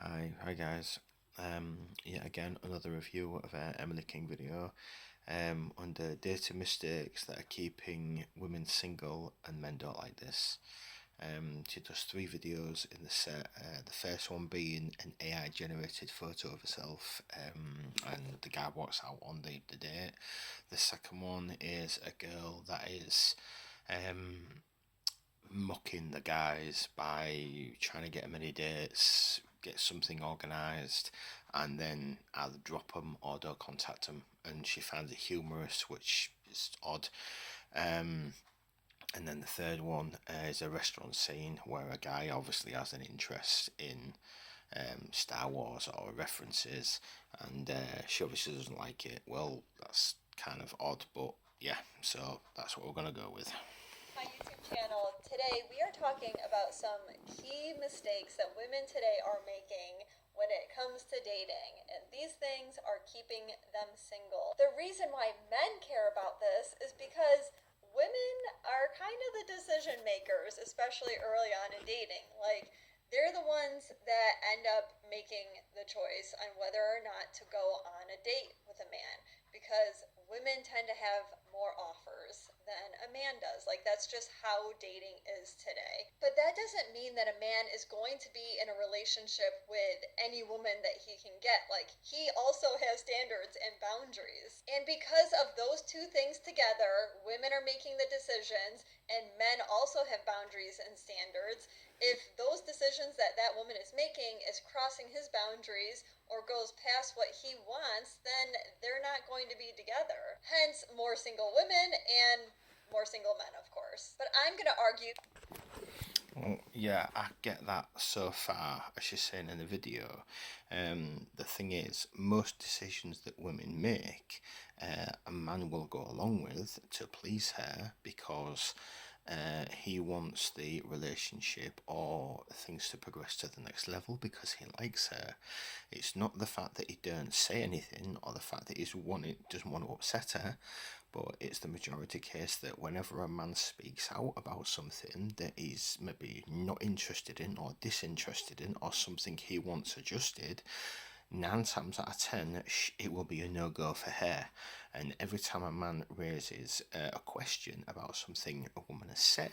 Hi guys. Yeah, again, another review of an Emily King video under data mistakes that are keeping women single and men don't like this. She does three videos in the set. The first one being an AI generated photo of herself, and the guy walks out on the date. The second one is a girl that is mocking the guys by trying to get them any dates, get something organised, and then either drop them or don't contact them. And she finds it humorous, which is odd. And then the third one is a restaurant scene where a guy obviously has an interest in Star Wars or references, and she obviously doesn't like it. Well, that's kind of odd, but yeah, so that's what we're going to go with. My YouTube channel. Today we are talking about some key mistakes that women today are making when it comes to dating, and these things are keeping them single. The reason why men care about this is because women are kind of the decision makers, especially early on in dating. Like, they're the ones that end up making the choice on whether or not to go on a date with a man, because women tend to have more offers than a man does. Like, that's just how dating is today. But that doesn't mean that a man is going to be in a relationship with any woman that he can get. Like, he also has standards and boundaries. And because of those two things together, women are making the decisions and men also have boundaries and standards. If those decisions that that woman is making is crossing his boundaries or goes past what he wants, then they're not going to be together. Hence, more single women and more single men, of course. But I'm going to argue. Well, yeah, I get that so far, as she's saying in the video. The thing is, most decisions that women make, a man will go along with to please her because he wants the relationship or things to progress to the next level because he likes her. It's not the fact that he don't say anything or the fact that doesn't want to upset her, but it's the majority case that whenever a man speaks out about something that he's maybe not interested in or disinterested in or something he wants adjusted, 9 times out of 10 it will be a no-go for her. And every time a man raises a question about something a woman has said,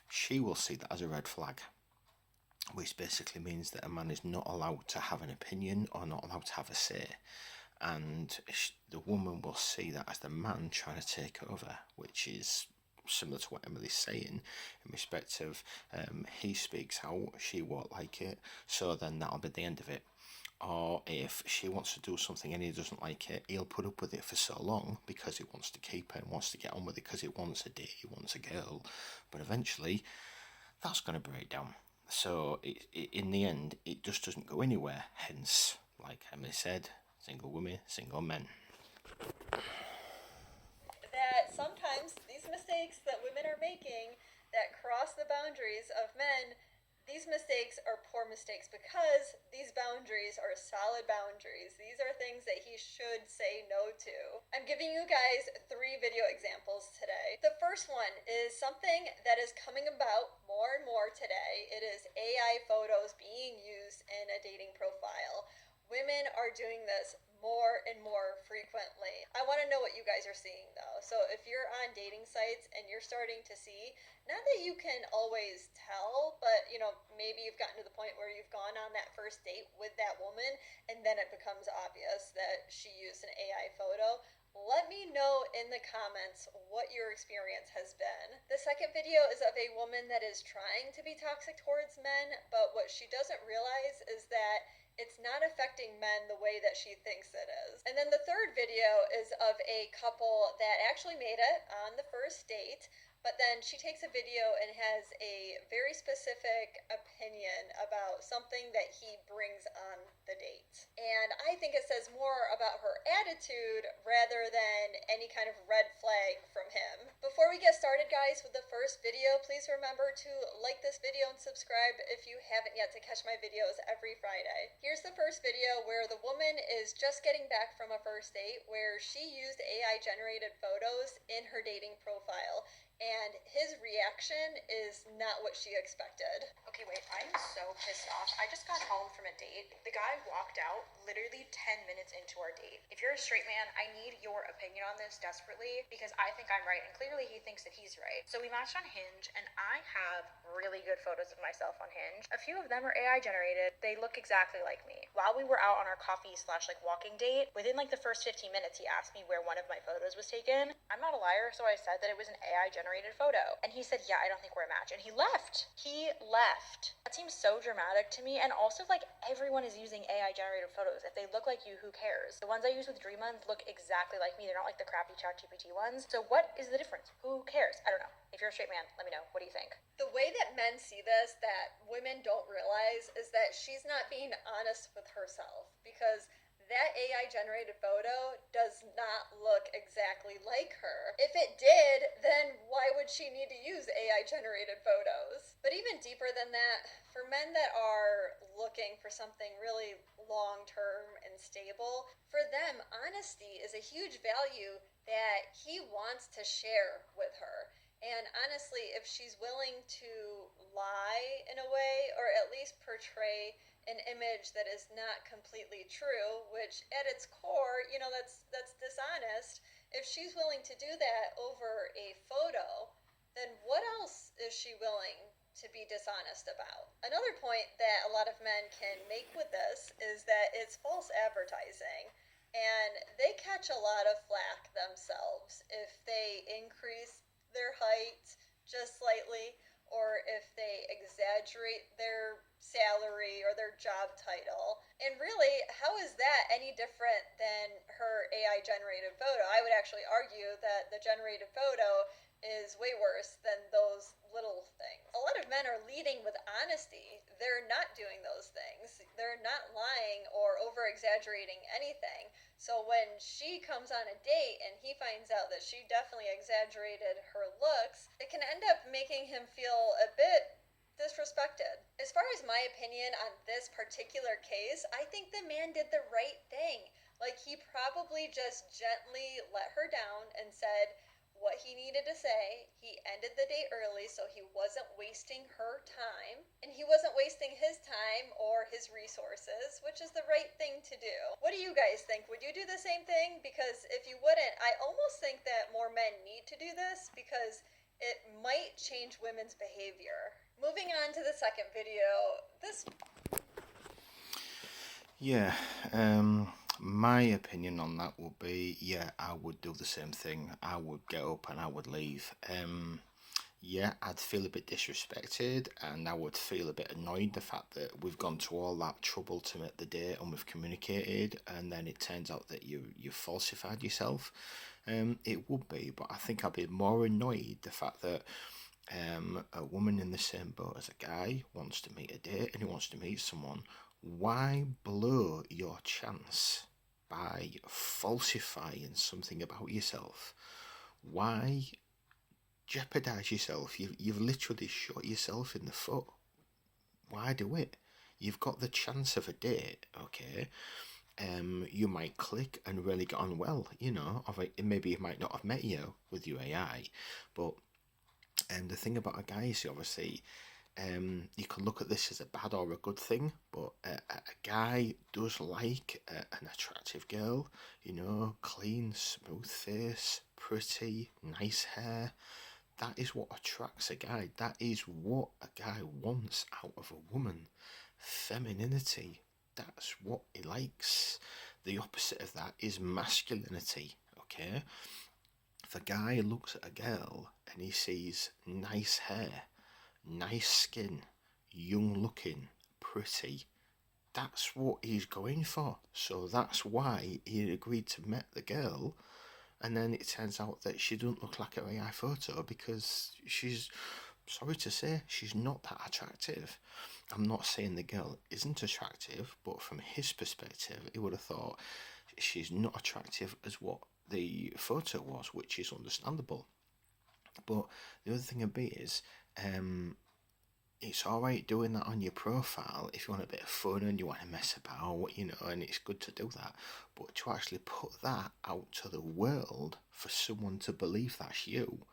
she will see that as a red flag, which basically means that a man is not allowed to have an opinion or not allowed to have a say. And the woman will see that as the man trying to take over, which is similar to what Emily's saying in respect of he speaks out, she won't like it, so then that'll be the end of it. Or if she wants to do something and he doesn't like it, he'll put up with it for so long because he wants to keep her and wants to get on with it because he wants a date, he wants a girl. But eventually, that's going to break down. So in the end, it just doesn't go anywhere. Hence, like Emily said, single women, single men. That sometimes these mistakes that women are making that cross the boundaries of men, these mistakes are poor mistakes because these boundaries are solid boundaries. These are things that he should say no to. I'm giving you guys three video examples today. The first one is something that is coming about more and more today. It is AI photos being used in a dating profile. Women are doing this more and more frequently. I want to know what you guys are seeing though. So if you're on dating sites and you're starting to see, not that you can always tell, but maybe you've gotten to the point where you've gone on that first date with that woman and then it becomes obvious that she used an AI photo. Let me know in the comments what your experience has been. The second video is of a woman that is trying to be toxic towards men, but what she doesn't realize is that it's not affecting men the way that she thinks it is. And then the third video is of a couple that actually made it on the first date, but then she takes a video and has a very specific opinion about something that he brings on the date. And I think it says more about her attitude rather than any kind of red flag from him. Before we get started, guys, with the first video, please remember to like this video and subscribe if you haven't yet to catch my videos every Friday. Here's the first video where the woman is just getting back from a first date where she used AI generated photos in her dating profile. and his reaction is not what she expected. Okay, wait, I'm so pissed off. I just got home from a date. The guy walked out literally 10 minutes into our date. If you're a straight man, I need your opinion on this desperately because I think I'm right and clearly he thinks that he's right. So we matched on Hinge and I have really good photos of myself on Hinge. A few of them are AI generated. They look exactly like me. While we were out on our coffee slash like walking date, within like the first 15 minutes, he asked me where one of my photos was taken. I'm not a liar, so I said that it was an AI generated photo. And he said, yeah, I don't think we're a match. And he left. He left. That seems so dramatic to me. And also, like, everyone is using AI generated photos. If they look like you, who cares? The ones I use with Dreamland look exactly like me. They're not like the crappy ChatGPT ones. So what is the difference? Who cares? I don't know. If you're a straight man, let me know. What do you think? The way that men see this that women don't realize is that she's not being honest with herself, because that AI generated photo does not look exactly like her. If it did, then why would she need to use AI generated photos? But even deeper than that, for men that are looking for something really long term and stable, for them, honesty is a huge value that he wants to share with her. And honestly, if she's willing to lie in a way, or at least portray an image that is not completely true, which at its core, that's dishonest. If she's willing to do that over a photo, then what else is she willing to be dishonest about? Another point that a lot of men can make with this is that it's false advertising. And they catch a lot of flack themselves if they increase their height just slightly, or if they exaggerate their salary or their job title. And really, how is that any different than her AI generated photo? I would actually argue that the generated photo is way worse than those little things. A lot of men are leading with honesty. They're not doing those things. They're not lying or over exaggerating anything. So when she comes on a date and he finds out that she definitely exaggerated her looks, it can end up making him feel a bit disrespected. As far as my opinion on this particular case, I think the man did the right thing. Like, he probably just gently let her down and said what he needed to say. He ended the date early so he wasn't wasting her time, and he wasn't wasting his time or his resources, which is the right thing to do. What do you guys think? Would you do the same thing? Because if you wouldn't, I almost think that more men need to do this because it might change women's behavior. Moving on to the second video. Yeah, my opinion on that would be, yeah, I would do the same thing. I would get up and I would leave. Yeah, I'd feel a bit disrespected and I would feel a bit annoyed the fact that we've gone to all that trouble to make the date and we've communicated and then it turns out that you falsified yourself. It would be, but I think I'd be more annoyed the fact that a woman in the same boat as a guy wants to meet a date and he wants to meet someone. Why blow your chance by falsifying something about yourself? Why jeopardize yourself? You've literally shot yourself in the foot. Why do it? You've got the chance of a date, okay? You might click and really get on well, maybe he might not have met you with your AI, but the thing about a guy is obviously you can look at this as a bad or a good thing, but a guy does like an attractive girl, clean, smooth face, pretty, nice hair. That is what attracts a guy. That is what a guy wants out of a woman. Femininity. That's what he likes. The opposite of that is masculinity, okay? If a guy looks at a girl and he sees nice hair, nice skin, young looking, pretty, that's what he's going for. So that's why he agreed to meet the girl, and then it turns out that she doesn't look like her AI photo because she's, sorry to say, she's not that attractive. I'm not saying the girl isn't attractive, but from his perspective, he would have thought she's not attractive as what the photo was, which is understandable. But the other thing is, it's alright doing that on your profile if you want a bit of fun and you want to mess about, and it's good to do that. But to actually put that out to the world for someone to believe that's you,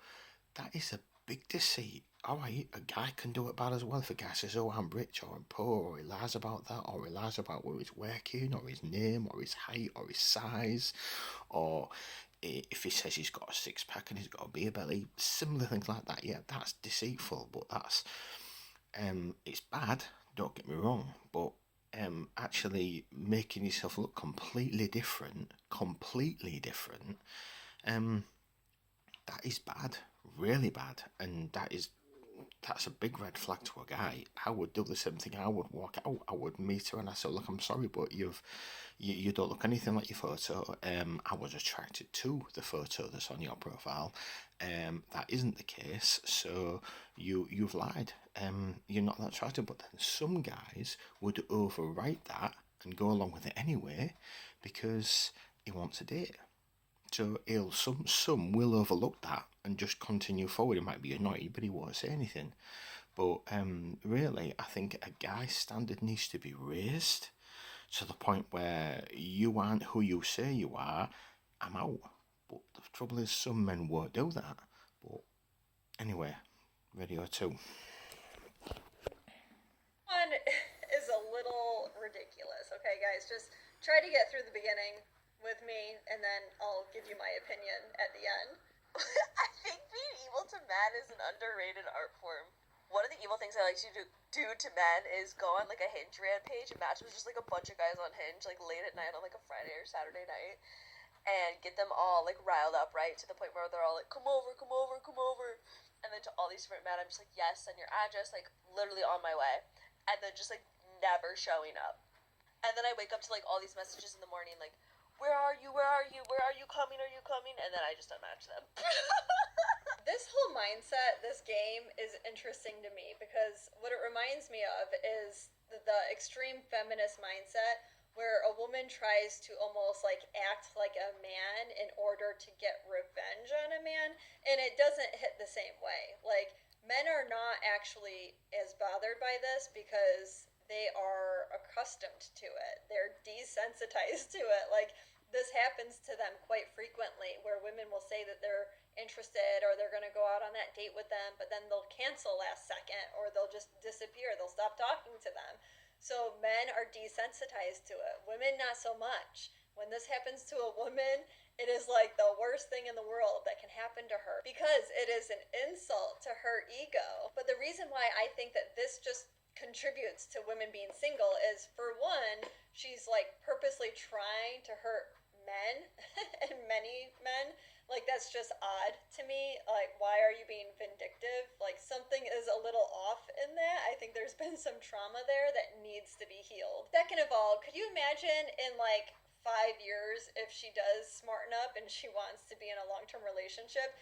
that is a big deceit. Alright, a guy can do it bad as well. If a guy says, oh, I'm rich or I'm poor, or he lies about that, or he lies about where he's working, or his name, or his height, or his size, or if he says he's got a six pack and he's got a beer belly, similar things like that, yeah, that's deceitful, but that's it's bad, don't get me wrong, but actually making yourself look completely different, that is bad, really bad, and that's a big red flag to a guy. I would do the same thing. I would walk out. I would meet her and I say, "Look, I'm sorry, but you don't look anything like your photo. I was attracted to the photo that's on your profile. That isn't the case. So you've lied. You're not that attractive." But then some guys would overwrite that and go along with it anyway because he wants a date. So some will overlook that and just continue forward. He might be annoyed, but he won't say anything. But really, I think a guy's standard needs to be raised to the point where you aren't who you say you are. I'm out. But the trouble is, some men won't do that. But anyway, video 2. One is a little ridiculous. Okay, guys, just try to get through the beginning with me, and then I'll give you my opinion at the end. I think being evil to men is an underrated art form. One of the evil things I like to do to men is go on like a Hinge rampage. Imagine it's just like a bunch of guys on Hinge, like late at night on like a Friday or Saturday night, and get them all like riled up, right, to the point where they're all like, come over, come over, come over. And then to all these different men, I'm just like, yes, send your address, like literally on my way. And then just like never showing up. And then I wake up to like all these messages in the morning, like, where are you? Where are you? Where are you coming? Are you coming? And then I just unmatch them. This whole mindset, this game is interesting to me because what it reminds me of is the extreme feminist mindset where a woman tries to almost like act like a man in order to get revenge on a man, and it doesn't hit the same way. Like, men are not actually as bothered by this because they are accustomed to it. They're desensitized to it. Like, this happens to them quite frequently where women will say that they're interested or they're going to go out on that date with them, but then they'll cancel last second or they'll just disappear. They'll stop talking to them. So men are desensitized to it. Women, not so much. When this happens to a woman, it is like the worst thing in the world that can happen to her because it is an insult to her ego. But the reason why I think that this just contributes to women being single is, for one, she's like purposely trying to hurt men and many men. Like, that's just odd to me. Like, why are you being vindictive? Like, something is a little off in that. I think there's been some trauma there that needs to be healed. Second of all, could you imagine in like 5 years if she does smarten up and she wants to be in a long-term relationship,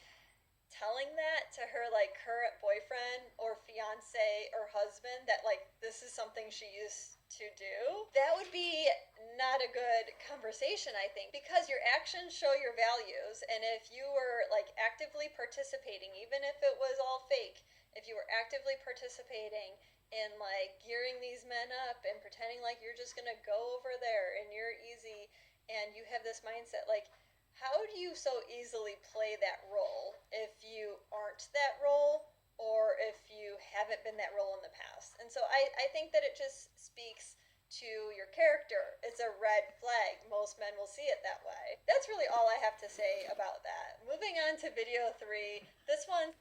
telling that to her like current boyfriend or fiance or husband that like this is something she used to do? That would be not a good conversation, I think, because your actions show your values, and if you were like actively participating, even if it was all fake, if you were actively participating in like gearing these men up and pretending like you're just gonna go over there and you're easy and you have this mindset, like, how do you so easily play that role if you aren't that role or if you haven't been that role in the past? And so I think that it just speaks to your character. It's a red flag. Most men will see it that way. That's really all I have to say about that. Moving on to video 3. This one.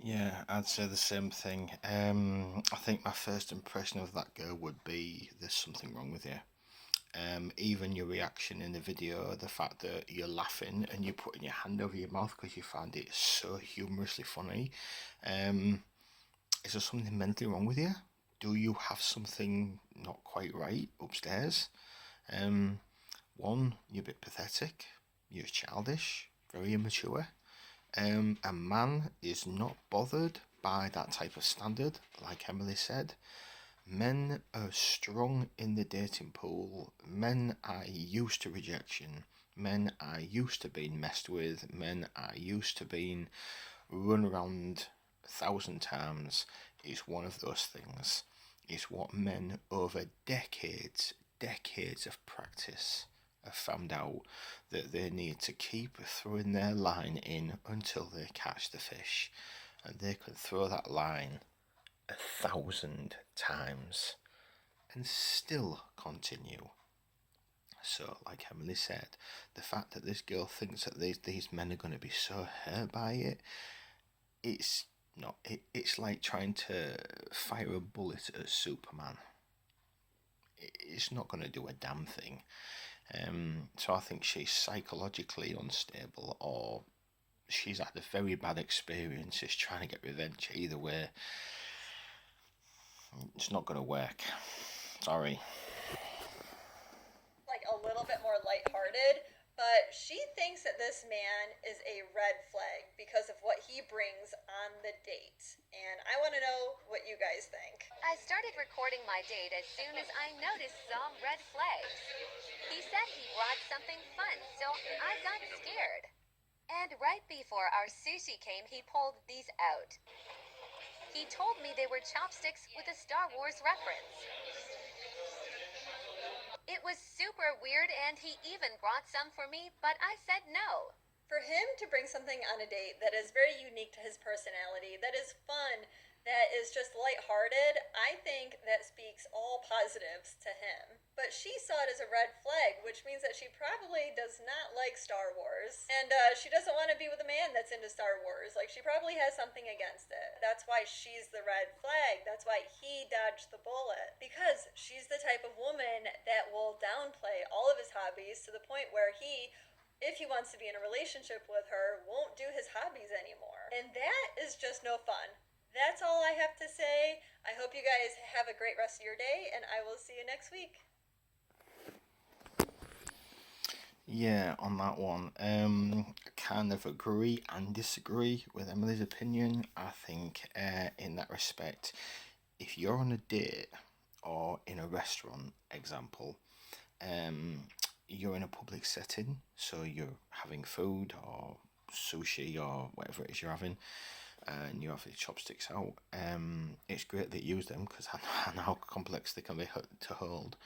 Yeah, I'd say the same thing. I think my first impression of that girl would be there's something wrong with you. Even your reaction in the video, the fact that you're laughing and you're putting your hand over your mouth because you find it so humorously funny. Is there something mentally wrong with you? Do you have something not quite right upstairs? One, you're a bit pathetic, you're childish, very immature. A man is not bothered by that type of standard, like Emily said. Men are strong in the dating pool. Men are used to rejection. Men are used to being messed with. Men are used to being run around 1,000 times. It's one of those things. It's what men over decades of practice have found out that they need to keep throwing their line in until they catch the fish, and they can throw that line 1,000 times and still continue. So, like Emily said, the fact that this girl thinks that these men are going to be so hurt by it, it's not. It's like trying to fire a bullet at Superman. It's not going to do a damn thing. So I think she's psychologically unstable, or she's had a very bad experience. Is trying to get revenge. Either way, it's not going to work. Sorry. Like a little bit more lighthearted, but she thinks that this man is a red flag because of what he brings on the date. And I want to know what you guys think. I started recording my date as soon as I noticed some red flags. He said he brought something fun, so I got scared. And right before our sushi came, he pulled these out. He told me they were chopsticks with a Star Wars reference. It was super weird, and he even brought some for me, but I said no. For him to bring something on a date that is very unique to his personality, that is fun, that is just lighthearted, I think that speaks all positives to him. But she saw it as a red flag, which means that she probably does not like Star Wars. And she doesn't want to be with a man that's into Star Wars. Like, she probably has something against it. That's why she's the red flag. That's why he dodged the bullet. Because she's the type of woman that will downplay all of his hobbies to the point where he, if he wants to be in a relationship with her, won't do his hobbies anymore. And that is just no fun. That's all I have to say. I hope you guys have a great rest of your day, and I will see you next week. Yeah, on that one, kind of agree and disagree with Emily's opinion. I think, in that respect, if you're on a date or in a restaurant, example, you're in a public setting, so you're having food or sushi or whatever it is you're having, and you have the chopsticks out. It's great that you use them because I know how complex they can be to hold.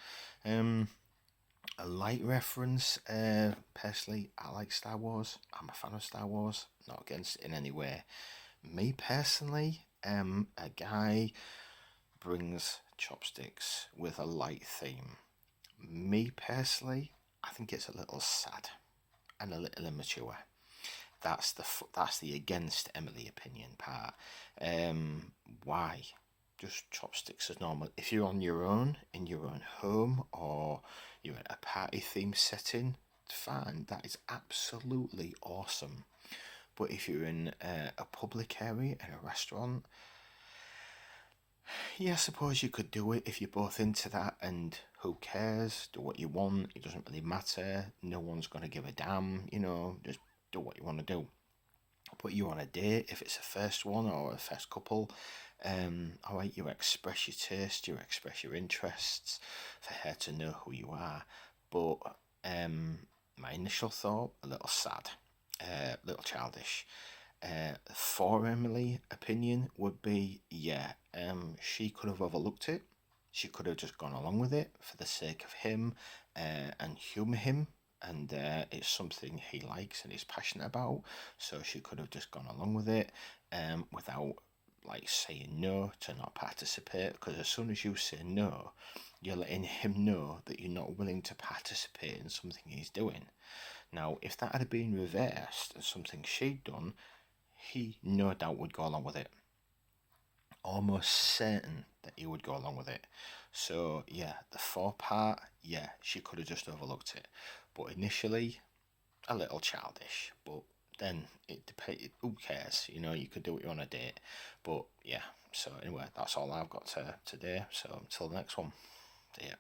A light reference, personally, I like Star Wars. I'm a fan of Star Wars, not against it in any way. Me personally, a guy brings chopsticks with a light theme. Me personally, I think it's a little sad and a little immature. That's the against Emily opinion part. Why? Just chopsticks as normal. If you're on your own, in your own home, or you're in a party themed setting, fine. That is absolutely awesome. But if you're in a public area, in a restaurant, yeah, I suppose you could do it if you're both into that, and who cares? Do what you want. It doesn't really matter. No one's going to give a damn, just do what you want to do. But you're on a date, if it's a first one or a first couple, alright, you express your taste, you express your interests for her to know who you are. But my initial thought, a little sad, a little childish. For Emily, opinion would be, she could have overlooked it. She could have just gone along with it for the sake of him and humour him. And it's something he likes and he's passionate about, so she could have just gone along with it without saying no to not participate, because as soon as you say no, you're letting him know that you're not willing to participate in something he's doing. Now, if that had been reversed and something she'd done, he no doubt would go along with it. Almost certain that he would go along with it. So yeah, the for part, she could have just overlooked it. But initially, a little childish. But then it depends. Who cares? You could do it on a date. But yeah. So anyway, that's all I've got today. So until the next one. See ya.